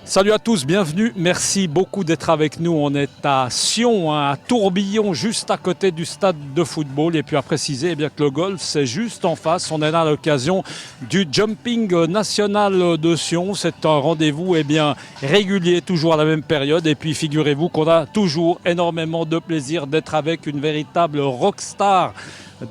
Salut à tous, bienvenue. Merci beaucoup d'être avec nous. On est à Sion, à Tourbillon, juste à côté du stade de football. Et puis à préciser bien que le golf, c'est juste en face. On est là à l'occasion du Jumping National de Sion. C'est un rendez-vous régulier, toujours à la même période. Et puis figurez-vous qu'on a toujours énormément de plaisir d'être avec une véritable rockstar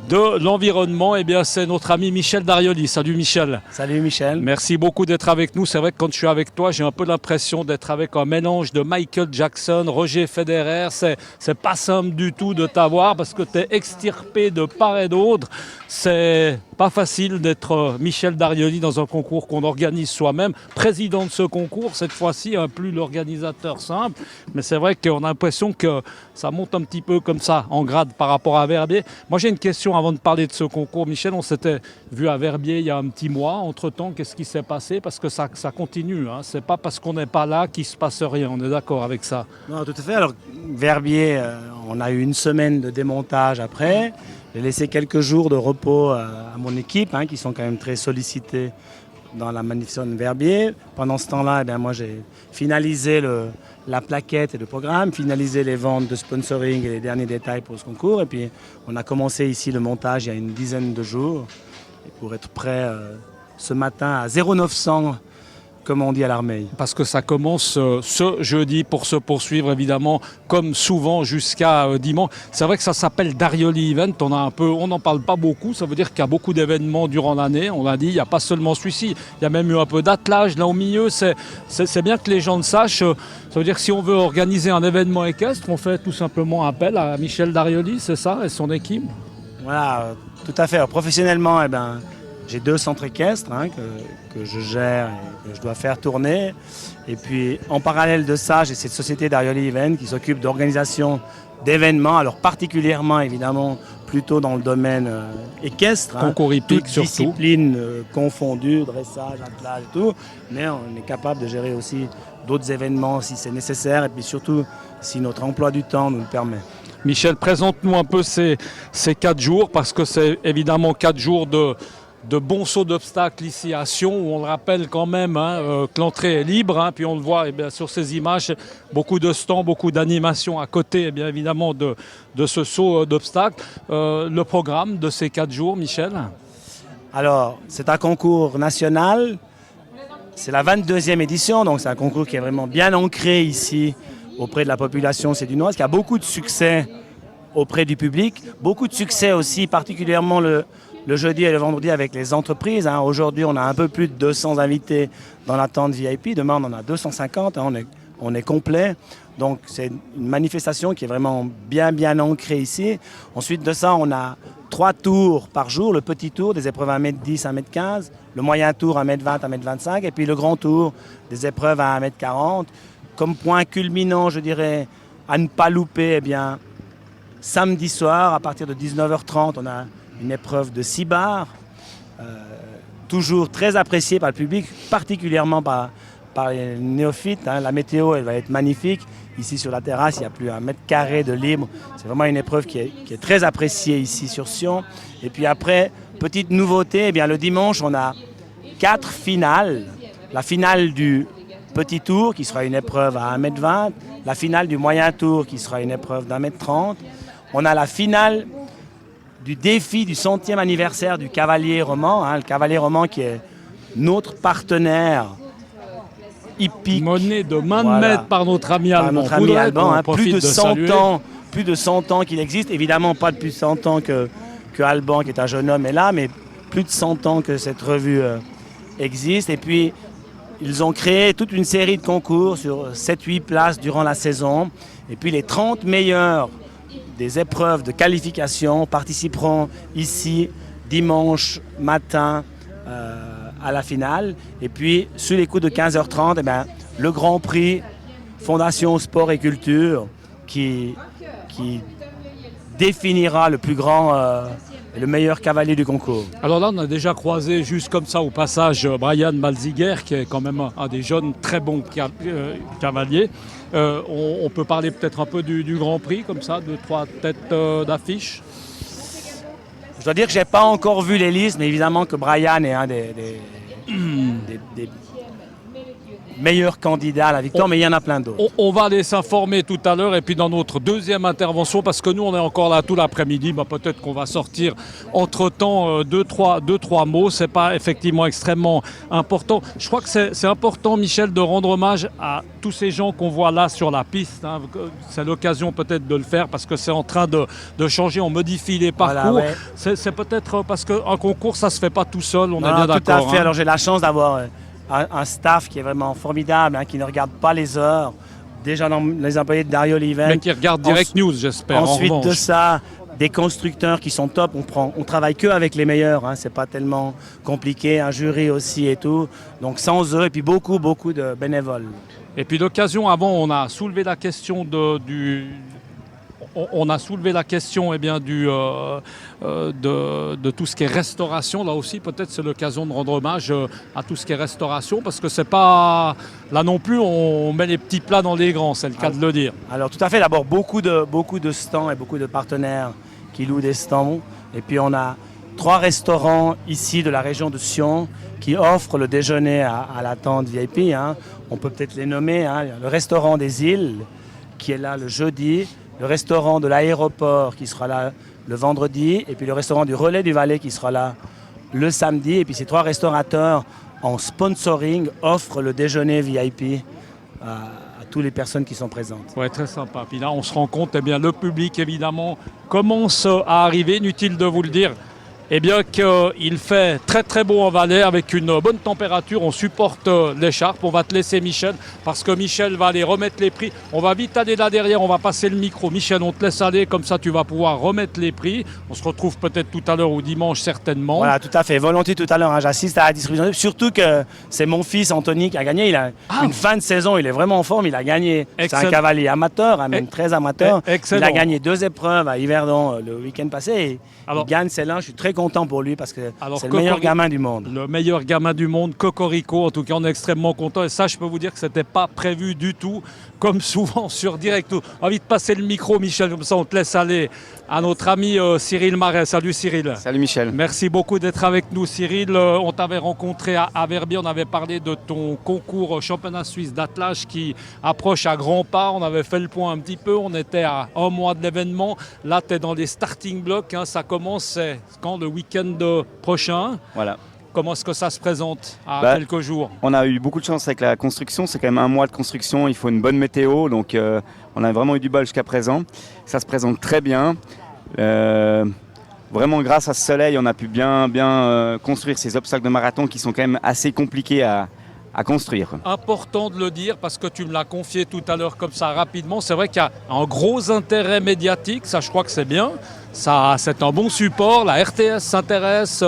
de l'environnement. C'est notre ami Michel Darioli. Salut Michel. Salut Michel. Merci beaucoup d'être avec nous. C'est vrai que quand je suis avec toi, j'ai un peu l'impression d'être avec un mélange de Michael Jackson, Roger Federer. C'est pas simple du tout de t'avoir parce que tu es extirpé de part et d'autre. C'est pas facile d'être Michel Darioli dans un concours qu'on organise soi-même. Président de ce concours, cette fois-ci, plus l'organisateur simple. Mais c'est vrai qu'on a l'impression que ça monte un petit peu comme ça, en grade par rapport à Verbier. Moi, j'ai une question avant de parler de ce concours. Michel, on s'était vu à Verbier il y a un petit mois. Entre-temps, qu'est-ce qui s'est passé? Parce que ça continue. Hein. C'est pas parce qu'on n'est pas là qu'il se passe rien. On est d'accord avec ça? Non, tout à fait. Alors, Verbier, on a eu une semaine de démontage après. J'ai laissé quelques jours de repos à mon équipe, qui sont quand même très sollicités dans la manifestation de Verbier. Pendant ce temps-là, moi, j'ai finalisé la plaquette et le programme, finalisé les ventes de sponsoring et les derniers détails pour ce concours. Et puis, on a commencé ici le montage il y a une dizaine de jours pour être prêt ce matin à 0900, comme on dit à l'armée. Parce que ça commence ce jeudi pour se poursuivre évidemment comme souvent jusqu'à dimanche. C'est vrai que ça s'appelle Darioli Event, on n'en parle pas beaucoup, ça veut dire qu'il y a beaucoup d'événements durant l'année, on l'a dit, il n'y a pas seulement celui-ci, il y a même eu un peu d'attelage là au milieu, c'est bien que les gens le sachent, ça veut dire que si on veut organiser un événement équestre, on fait tout simplement appel à Michel Darioli, c'est ça, et son équipe? Voilà, tout à fait. Alors, professionnellement, j'ai 2 centres équestres que je gère et que je dois faire tourner. Et puis, en parallèle de ça, j'ai cette société Darioli Event qui s'occupe d'organisation d'événements, alors particulièrement, évidemment, plutôt dans le domaine équestre. Concours hippique toutes surtout. Disciplines confondues, dressage, attelage et tout. Mais on est capable de gérer aussi d'autres événements si c'est nécessaire et puis surtout si notre emploi du temps nous le permet. Michel, présente-nous un peu ces 4 jours, parce que c'est évidemment 4 jours de bons sauts d'obstacles ici à Sion, où on le rappelle quand même que l'entrée est libre, puis on le voit sur ces images, beaucoup de stands, beaucoup d'animations à côté bien évidemment de ce saut d'obstacles. Le programme de ces 4 jours, Michel? Alors, c'est un concours national, c'est la 22e édition, donc c'est un concours qui est vraiment bien ancré ici auprès de la population sédunoise, qui a beaucoup de succès auprès du public, beaucoup de succès aussi, particulièrement le jeudi et le vendredi avec les entreprises. Aujourd'hui, on a un peu plus de 200 invités dans la tente VIP. Demain, on en a 250. On est complet. Donc, c'est une manifestation qui est vraiment bien ancrée ici. Ensuite de ça, on a 3 tours par jour. Le petit tour, des épreuves à 1m10, 1m15. Le moyen tour, 1m20, 1m25. Et puis le grand tour, des épreuves à 1m40. Comme point culminant, je dirais, à ne pas louper, samedi soir, à partir de 19h30, on a une épreuve de 6 bars, toujours très appréciée par le public, particulièrement par les néophytes. La météo, elle va être magnifique. Ici sur la terrasse, il n'y a plus 1 mètre carré de libre. C'est vraiment une épreuve qui est très appréciée ici sur Sion. Et puis après, petite nouveauté, le dimanche, on a 4 finales. La finale du petit tour, qui sera une épreuve à 1m20. La finale du moyen tour, qui sera une épreuve d'1m30. On a la finale du défi du 100e anniversaire du Cavalier Roman. Le Cavalier Roman qui est notre partenaire hippique. Monnaie de main de maître par notre ami Alban. Plus de 100 ans qu'il existe. Évidemment, pas depuis 100 ans que Alban, qui est un jeune homme, est là, mais plus de 100 ans que cette revue existe. Et puis, ils ont créé toute une série de concours sur 7-8 places durant la saison. Et puis, les 30 meilleurs des épreuves de qualification participeront ici dimanche matin à la finale. Et puis, sur les coups de 15h30, le Grand Prix Fondation Sport et Culture qui définira le plus grand et le meilleur cavalier du concours. Alors là, on a déjà croisé juste comme ça au passage Brian Malziger, qui est quand même un des jeunes très bons cavaliers. On peut parler peut-être un peu du Grand Prix, comme ça, 2-3 têtes d'affiche. Je dois dire que je n'ai pas encore vu les listes, mais évidemment que Brian est un des meilleur candidat à la victoire, mais il y en a plein d'autres. On va aller s'informer tout à l'heure et puis dans notre deuxième intervention, parce que nous on est encore là tout l'après-midi, peut-être qu'on va sortir entre-temps deux, trois mots. C'est pas effectivement extrêmement important. Je crois que c'est important, Michel, de rendre hommage à tous ces gens qu'on voit là sur la piste. Hein. C'est l'occasion peut-être de le faire parce que c'est en train de changer, on modifie les parcours. Voilà, ouais. C'est peut-être parce qu'un concours, ça se fait pas tout seul, on est bien d'accord. Tout à fait, alors j'ai la chance d'avoir un staff qui est vraiment formidable, qui ne regarde pas les heures. Déjà dans les employés de Dario Liven. Mais qui regarde Direct News, j'espère. Ensuite de ça, des constructeurs qui sont top. On travaille que avec les meilleurs. C'est pas tellement compliqué. Un jury aussi et tout. Donc sans eux, et puis beaucoup de bénévoles. Et puis l'occasion, avant, on a soulevé la question on a soulevé la question de tout ce qui est restauration. Là aussi, peut-être c'est l'occasion de rendre hommage à tout ce qui est restauration, parce que c'est pas... Là non plus, on met les petits plats dans les grands, c'est le cas de le dire. Alors tout à fait, d'abord beaucoup de stands et beaucoup de partenaires qui louent des stands. Et puis on a 3 restaurants ici de la région de Sion qui offrent le déjeuner à la tente VIP. On peut peut-être les nommer. Le restaurant des îles qui est là le jeudi. Le restaurant de l'aéroport qui sera là le vendredi, et puis le restaurant du Relais du Valais qui sera là le samedi. Et puis ces 3 restaurateurs en sponsoring offrent le déjeuner VIP à toutes les personnes qui sont présentes. Ouais, très sympa. Puis là, on se rend compte, le public évidemment commence à arriver. Inutile de vous le dire, qu'il fait très très beau en Valais avec une bonne température. On supporte l'écharpe. On va te laisser, Michel, parce que Michel va aller remettre les prix. On va vite aller là derrière, on va passer le micro. Michel, on te laisse aller, comme ça tu vas pouvoir remettre les prix. On se retrouve peut-être tout à l'heure ou dimanche certainement. Voilà, tout à fait. Volontiers tout à l'heure, j'assiste à la distribution. Surtout que c'est mon fils Anthony qui a gagné. Il a une fin de saison, il est vraiment en forme. Il a gagné. C'est un cavalier amateur, même très amateur. Excellent. Il a gagné 2 épreuves à Yverdon le week-end passé. Et il gagne celle-là. Je suis très content pour lui parce que c'est le meilleur gamin du monde. Le meilleur gamin du monde, Cocorico. En tout cas, on est extrêmement content. Et ça, je peux vous dire que ce n'était pas prévu du tout, comme souvent sur Direct. Envie de passer le micro, Michel, comme ça on te laisse aller à notre ami Cyril Marais. Salut Cyril. Salut Michel. Merci beaucoup d'être avec nous, Cyril. On t'avait rencontré à Verbier, on avait parlé de ton concours championnat suisse d'attelage qui approche à grands pas. On avait fait le point un petit peu, on était à 1 mois de l'événement. Là, tu es dans les starting blocks, ça commence, c'est quand le week-end prochain. Voilà. Comment est-ce que ça se présente à quelques jours? On a eu beaucoup de chance avec la construction, c'est quand même 1 mois de construction, il faut une bonne météo, donc on a vraiment eu du bol jusqu'à présent. Ça se présente très bien. Vraiment grâce à ce soleil, on a pu bien construire ces obstacles de marathon qui sont quand même assez compliqués à construire. Important de le dire parce que tu me l'as confié tout à l'heure comme ça rapidement. C'est vrai qu'il y a un gros intérêt médiatique, ça je crois que c'est bien. Ça, c'est un bon support, la RTS s'intéresse,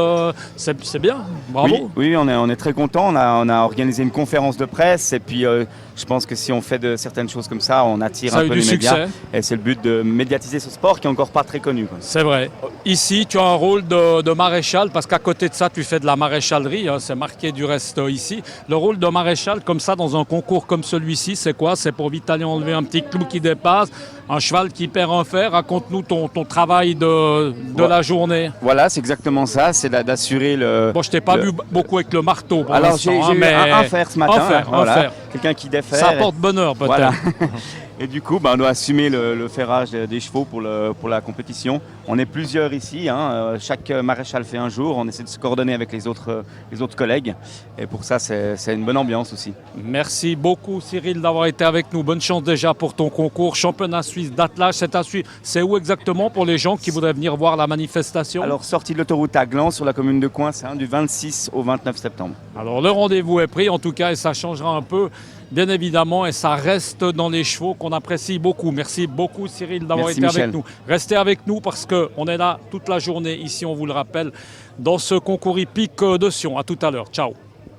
c'est bien, bravo. Oui, on est très contents, on a organisé une conférence de presse et puis je pense que si on fait de certaines choses comme ça, on attire un peu les médias. Et c'est le but de médiatiser ce sport qui est encore pas très connu. C'est vrai. Ici, tu as un rôle de maréchal parce qu'à côté de ça, tu fais de la maréchalerie, c'est marqué du reste ici. Le rôle de maréchal comme ça dans un concours comme celui-ci, c'est quoi? C'est pour vite aller enlever un petit clou qui dépasse, un cheval qui perd un fer. Raconte-nous ton travail de la journée. Voilà, c'est exactement ça, c'est d'assurer le... Bon, je t'ai pas vu beaucoup avec le marteau pour alors j'ai eu un fer ce matin. Un fer. Quelqu'un qui défère. Ça apporte bonheur peut-être. Voilà. Et du coup, on doit assumer le ferrage des chevaux pour la compétition. On est plusieurs ici, chaque maréchal fait un jour, on essaie de se coordonner avec les autres collègues. Et pour ça, c'est une bonne ambiance aussi. Merci beaucoup Cyril d'avoir été avec nous. Bonne chance déjà pour ton concours championnat suisse d'attelage. C'est où exactement pour les gens qui voudraient venir voir la manifestation? Alors, sortie de l'autoroute à Gland sur la commune de Coinsin du 26 au 29 septembre. Alors, le rendez-vous est pris en tout cas et ça changera un peu. Bien évidemment, et ça reste dans les chevaux qu'on apprécie beaucoup. Merci beaucoup Cyril d'avoir été avec nous. Restez avec nous parce qu'on est là toute la journée ici, on vous le rappelle, dans ce concours hippique de Sion. À tout à l'heure. Ciao.